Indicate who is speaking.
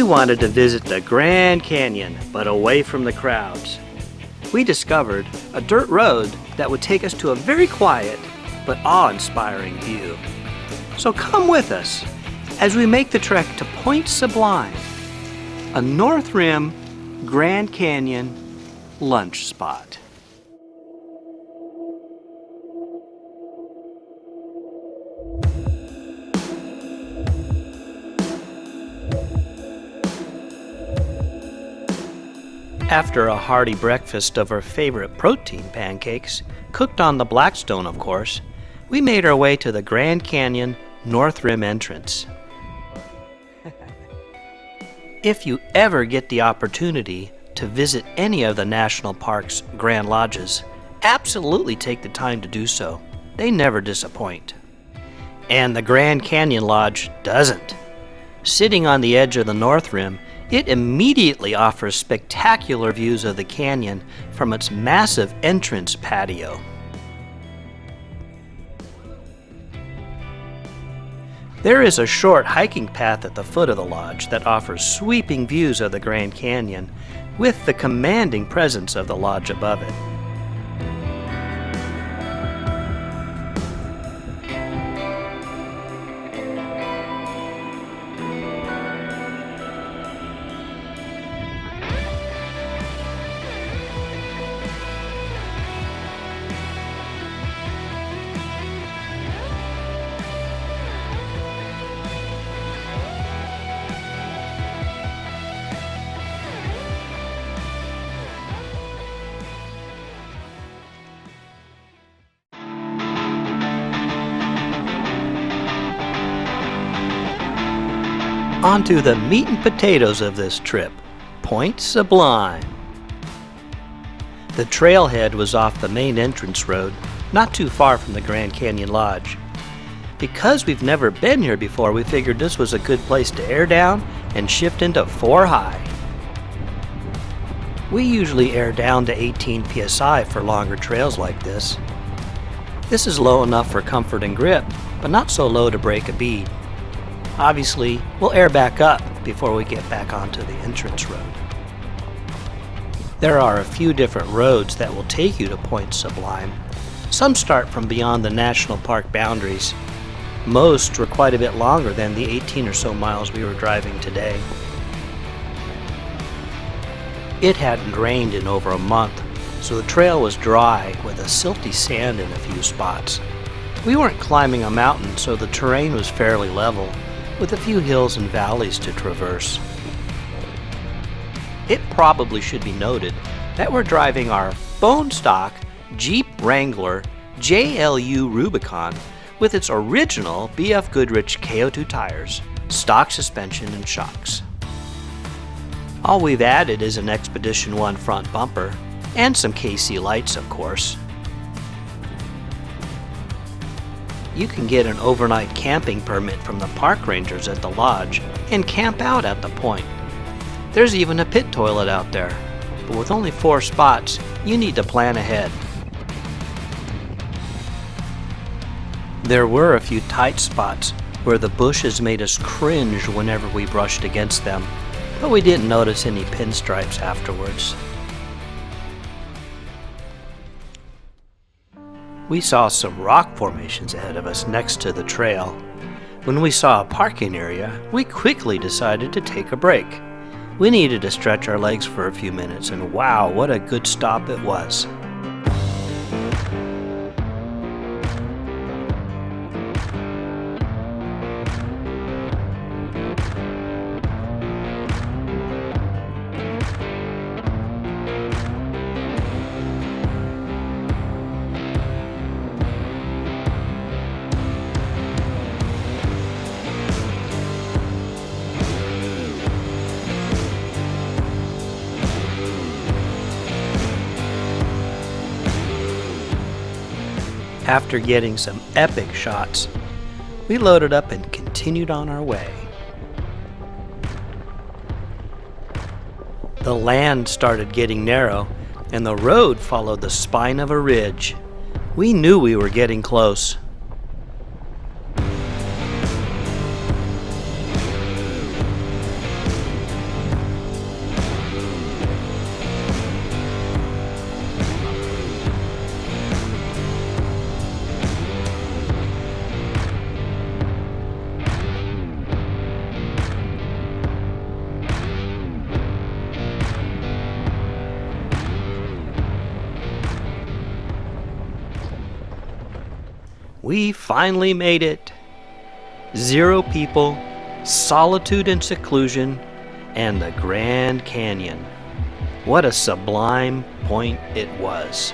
Speaker 1: We wanted to visit the Grand Canyon, but away from the crowds. We discovered a dirt road that would take us to a very quiet but awe-inspiring view. So come with us as we make the trek to Point Sublime, a North Rim Grand Canyon lunch spot. After a hearty breakfast of our favorite protein pancakes, cooked on the Blackstone of course, we made our way to the Grand Canyon North Rim entrance. If you ever get the opportunity to visit any of the national park's Grand Lodges, absolutely take the time to do so. They never disappoint. And the Grand Canyon Lodge doesn't. Sitting on the edge of the North Rim, it immediately offers spectacular views of the canyon from its massive entrance patio. There is a short hiking path at the foot of the lodge that offers sweeping views of the Grand Canyon with the commanding presence of the lodge above it. Onto the meat and potatoes of this trip, Point Sublime. The Trailhead was off the main entrance road, not too far from the Grand Canyon Lodge. Because we've never been here before, we figured this was a good place to air down and shift into 4 high. We usually air down to 18 psi for longer trails like this. This is low enough for comfort and grip, but not so low to break a bead. Obviously, we'll air back up before we get back onto the entrance road. There are a few different roads that will take you to Point Sublime. Some start from beyond the national park boundaries. Most were quite a bit longer than the 18 or so miles we were driving today. It hadn't rained in over a month, so the trail was dry with a silty sand in a few spots. We weren't climbing a mountain, so the terrain was fairly level, with a few hills and valleys to traverse. It probably should be noted that we're driving our bone stock Jeep Wrangler JLU Rubicon with its original BF Goodrich KO2 tires, stock suspension and shocks. All we've added is an Expedition 1 front bumper and some KC lights, of course. You can get an overnight camping permit from the park rangers at the lodge and camp out at the point. There's even a pit toilet out there, but with only 4 spots, you need to plan ahead. There were a few tight spots where the bushes made us cringe whenever we brushed against them, but we didn't notice any pinstripes afterwards. We saw some rock formations ahead of us next to the trail. When we saw a parking area, we quickly decided to take a break. We needed to stretch our legs for a few minutes, and wow, what a good stop it was. After getting some epic shots, we loaded up and continued on our way. The land started getting narrow, and the road followed the spine of a ridge. We knew we were getting close. We finally made it. 0 people, solitude and seclusion, and the Grand Canyon. What a sublime point it was.